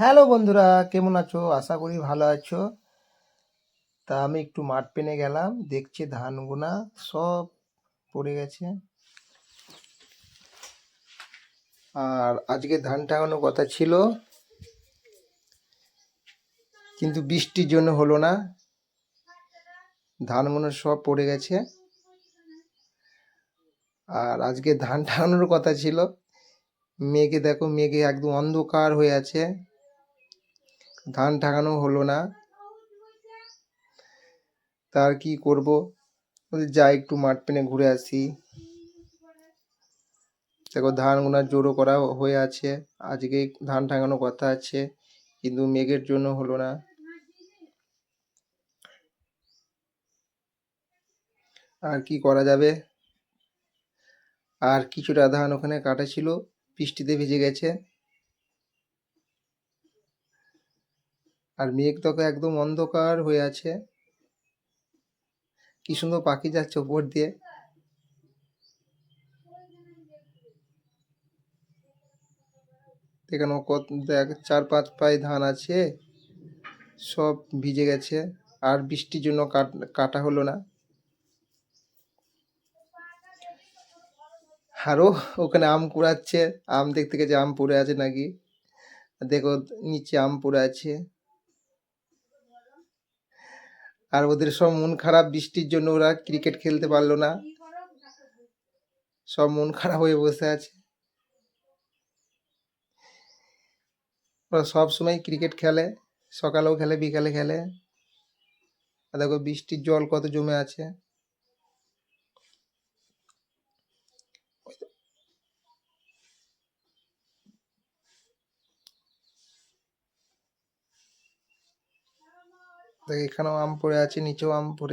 Hello বন্ধুরা, কেমন আছো? আশা করি ভালো আছো। তা আমি একটু মাঠ পেনে গেলাম, দেখছি ধানগুনা সব পড়ে গেছে। আর আজকে ধান টাঙানোর কথা ছিল, কিন্তু বৃষ্টির জন্য হলো না। ধানগুলো সব পড়ে গেছে। আর আজকে ধান টাঙানোর কথা ছিল, মেঘে দেখো, মেঘে একদম অন্ধকার হয়ে আছে, ধান টাঙানো হলো না। তার কি করব, যাই একটু মাঠ পেনে ঘুরে আসি। দেখো ধানগুনা জড়ো করা হয়ে আছে, আজকে ধান টাঙানোর কথা আছে, কিন্তু মেঘের জন্য হলো না। আর কি করা যাবে। আর কিছুটা ধান ওখানে কাটা ছিল, বৃষ্টিতে ভিজে গেছে। আর মেঘ তো একদম অন্ধকার হয়ে আছে। কি সুন্দর পাখি যাচ্ছে উপর দিয়ে। এখানে কত দেখ, 4-5 পায়ে ধান আছে, সব ভিজে গেছে। আর বৃষ্টির জন্য কাটা হলো না। আরো ওখানে আম কুড়াচ্ছে, আম দেখতে গেছে আম পড়ে আছে নাকি। দেখো নিচে আম পড়ে আছে। আর ওদের সব মন খারাপ, বৃষ্টির জন্য ওরা ক্রিকেট খেলতে পারলো না, সব মন খারাপ হয়ে বসে আছে। ওরা সব সময় ক্রিকেট খেলে, সকালেও খেলে বিকালে খেলে। আর দেখো বৃষ্টির জল কত জমে আছে। দেখ এখানেও আম পড়ে আছে, নিচেও আম পড়ে